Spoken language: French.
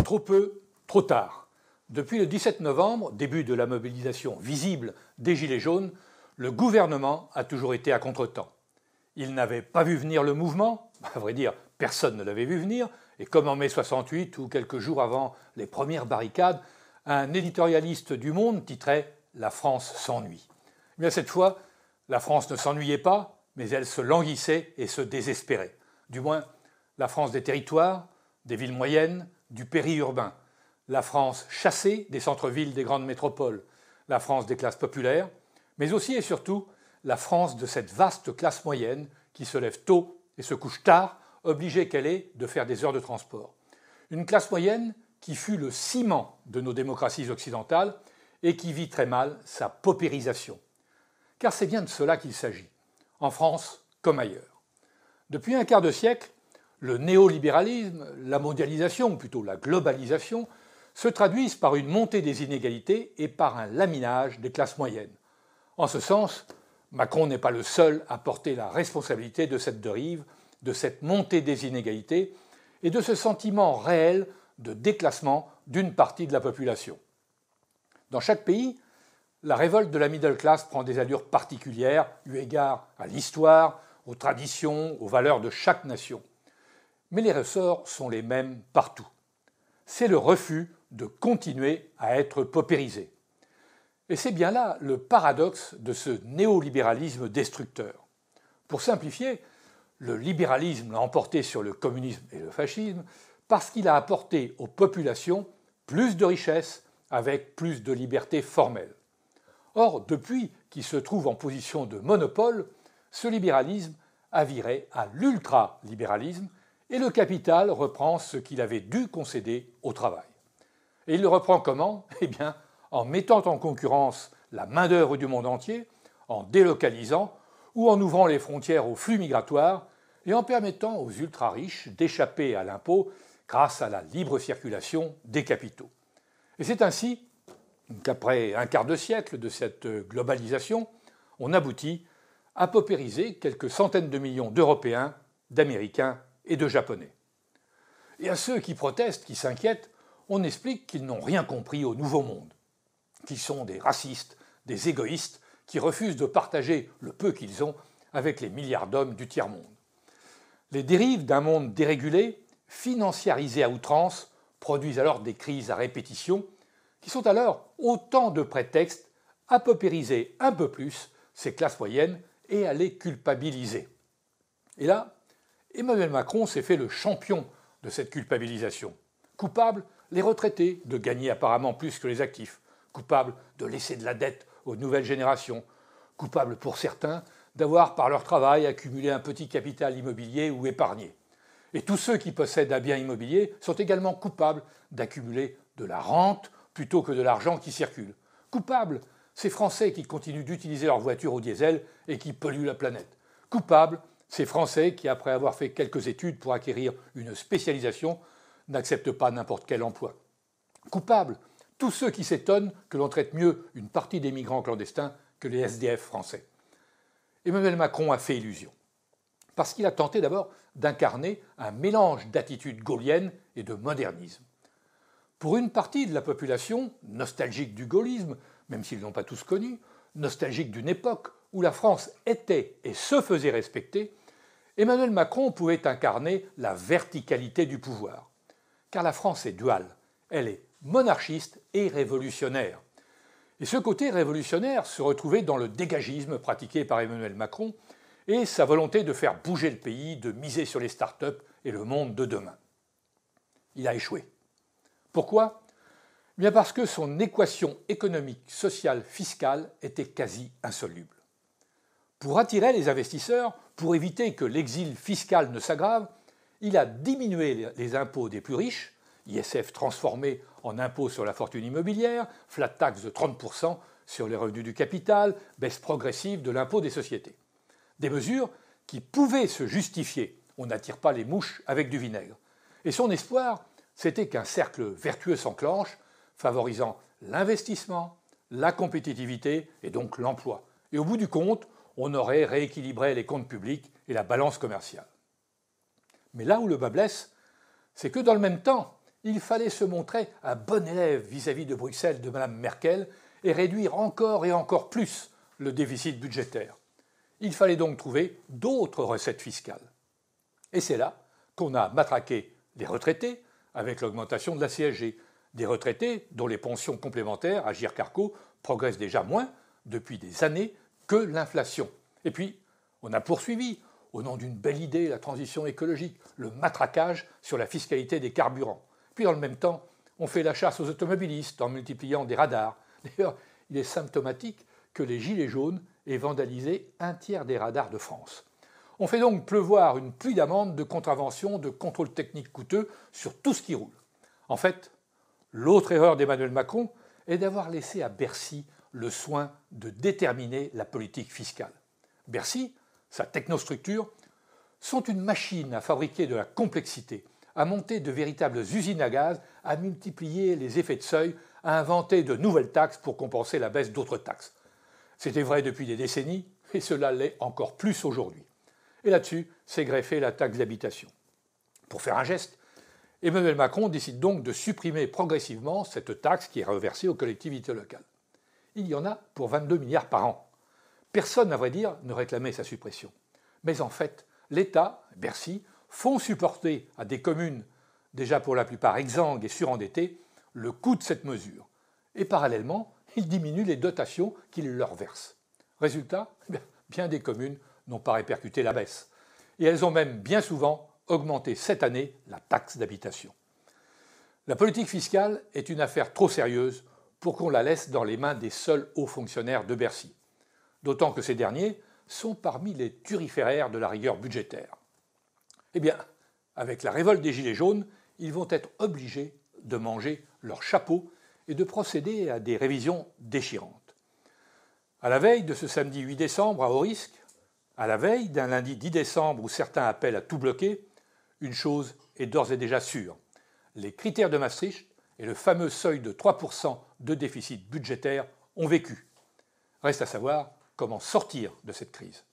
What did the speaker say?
Trop peu, trop tard. Depuis le 17 novembre, début de la mobilisation visible des Gilets jaunes, le gouvernement a toujours été à contretemps. Il n'avait pas vu venir le mouvement, à vrai dire, personne ne l'avait vu venir, et comme en mai 68 ou quelques jours avant les premières barricades, un éditorialiste du Monde titrait « La France s'ennuie ». Bien cette fois, la France ne s'ennuyait pas, mais elle se languissait et se désespérait. Du moins, la France des territoires, des villes moyennes, du périurbain, la France chassée des centres-villes des grandes métropoles, la France des classes populaires, mais aussi et surtout la France de cette vaste classe moyenne qui se lève tôt et se couche tard, obligée qu'elle est de faire des heures de transport. Une classe moyenne qui fut le ciment de nos démocraties occidentales et qui vit très mal sa paupérisation. Car c'est bien de cela qu'il s'agit, en France comme ailleurs. Depuis un quart de siècle, le néolibéralisme, la mondialisation, ou plutôt la globalisation, se traduisent par une montée des inégalités et par un laminage des classes moyennes. En ce sens, Macron n'est pas le seul à porter la responsabilité de cette dérive, de cette montée des inégalités et de ce sentiment réel de déclassement d'une partie de la population. Dans chaque pays, la révolte de la middle class prend des allures particulières, eu égard à l'histoire, aux traditions, aux valeurs de chaque nation. Mais les ressorts sont les mêmes partout. C'est le refus de continuer à être paupérisé. Et c'est bien là le paradoxe de ce néolibéralisme destructeur. Pour simplifier, le libéralisme l'a emporté sur le communisme et le fascisme parce qu'il a apporté aux populations plus de richesses avec plus de liberté formelle. Or, depuis qu'il se trouve en position de monopole, ce libéralisme a viré à l'ultralibéralisme et le capital reprend ce qu'il avait dû concéder au travail. Et il le reprend comment ? Eh bien, en mettant en concurrence la main-d'œuvre du monde entier, en délocalisant ou en ouvrant les frontières aux flux migratoires et en permettant aux ultra-riches d'échapper à l'impôt grâce à la libre circulation des capitaux. Et c'est ainsi qu'après un quart de siècle de cette globalisation, on aboutit à paupériser quelques centaines de millions d'Européens, d'Américains et de Japonais. Et à ceux qui protestent, qui s'inquiètent, on explique qu'ils n'ont rien compris au nouveau monde, qu'ils sont des racistes, des égoïstes, qui refusent de partager le peu qu'ils ont avec les milliards d'hommes du tiers-monde. Les dérives d'un monde dérégulé, financiarisé à outrance, produisent alors des crises à répétition, qui sont alors autant de prétextes à paupériser un peu plus ces classes moyennes et à les culpabiliser. Et là, Emmanuel Macron s'est fait le champion de cette culpabilisation. Coupable, les retraités de gagner apparemment plus que les actifs. Coupable de laisser de la dette aux nouvelles générations. Coupable pour certains d'avoir par leur travail accumulé un petit capital immobilier ou épargné. Et tous ceux qui possèdent un bien immobilier sont également coupables d'accumuler de la rente plutôt que de l'argent qui circule. Coupables, ces Français qui continuent d'utiliser leur voiture au diesel et qui polluent la planète. Coupables, ces Français qui, après avoir fait quelques études pour acquérir une spécialisation, n'acceptent pas n'importe quel emploi. Coupables, tous ceux qui s'étonnent que l'on traite mieux une partie des migrants clandestins que les SDF français. Emmanuel Macron a fait illusion. Parce qu'il a tenté d'abord d'incarner un mélange d'attitudes gaulliennes et de modernisme. Pour une partie de la population, nostalgique du gaullisme, même s'ils n'ont pas tous connu, nostalgique d'une époque où la France était et se faisait respecter, Emmanuel Macron pouvait incarner la verticalité du pouvoir. Car la France est duale, elle est monarchiste et révolutionnaire. Et ce côté révolutionnaire se retrouvait dans le dégagisme pratiqué par Emmanuel Macron et sa volonté de faire bouger le pays, de miser sur les start-up et le monde de demain. Il a échoué. Pourquoi ? Bien parce que son équation économique, sociale, fiscale était quasi insoluble. Pour attirer les investisseurs, pour éviter que l'exil fiscal ne s'aggrave, il a diminué les impôts des plus riches, ISF transformé en impôt sur la fortune immobilière, flat tax de 30% sur les revenus du capital, baisse progressive de l'impôt des sociétés. Des mesures qui pouvaient se justifier. On n'attire pas les mouches avec du vinaigre. Et son espoir, c'était qu'un cercle vertueux s'enclenche, favorisant l'investissement, la compétitivité et donc l'emploi. Et au bout du compte, on aurait rééquilibré les comptes publics et la balance commerciale. Mais là où le bât blesse, c'est que dans le même temps, il fallait se montrer un bon élève vis-à-vis de Bruxelles de Mme Merkel et réduire encore et encore plus le déficit budgétaire. Il fallait donc trouver d'autres recettes fiscales. Et c'est là qu'on a matraqué les retraités avec l'augmentation de la CSG, des retraités dont les pensions complémentaires à Agirc-Arrco progressent déjà moins depuis des années que l'inflation. Et puis, on a poursuivi, au nom d'une belle idée, la transition écologique, le matraquage sur la fiscalité des carburants. Puis dans le même temps, on fait la chasse aux automobilistes en multipliant des radars. D'ailleurs, il est symptomatique que les Gilets jaunes aient vandalisé un tiers des radars de France. On fait donc pleuvoir une pluie d'amendes, de contraventions, de contrôles techniques coûteux sur tout ce qui roule. En fait, l'autre erreur d'Emmanuel Macron est d'avoir laissé à Bercy le soin de déterminer la politique fiscale. Bercy, sa technostructure, sont une machine à fabriquer de la complexité, à monter de véritables usines à gaz, à multiplier les effets de seuil, à inventer de nouvelles taxes pour compenser la baisse d'autres taxes. C'était vrai depuis des décennies, et cela l'est encore plus aujourd'hui. Et là-dessus, s'est greffée la taxe d'habitation. Pour faire un geste, Emmanuel Macron décide donc de supprimer progressivement cette taxe qui est reversée aux collectivités locales. Il y en a pour 22 milliards par an. Personne, à vrai dire, ne réclamait sa suppression. Mais en fait, l'État, Bercy, font supporter à des communes, déjà pour la plupart exsangues et surendettées, le coût de cette mesure. Et parallèlement, ils diminuent les dotations qu'ils leur versent. Résultat, bien des communes n'ont pas répercuté la baisse. Et elles ont même bien souvent augmenté cette année la taxe d'habitation. La politique fiscale est une affaire trop sérieuse pour qu'on la laisse dans les mains des seuls hauts fonctionnaires de Bercy. D'autant que ces derniers sont parmi les turiféraires de la rigueur budgétaire. Eh bien, avec la révolte des Gilets jaunes, ils vont être obligés de manger leur chapeau et de procéder à des révisions déchirantes. À la veille de ce samedi 8 décembre à haut risque, à la veille d'un lundi 10 décembre où certains appellent à tout bloquer, une chose est d'ores et déjà sûre. Les critères de Maastricht et le fameux seuil de 3% de déficit budgétaire ont vécu. Reste à savoir comment sortir de cette crise.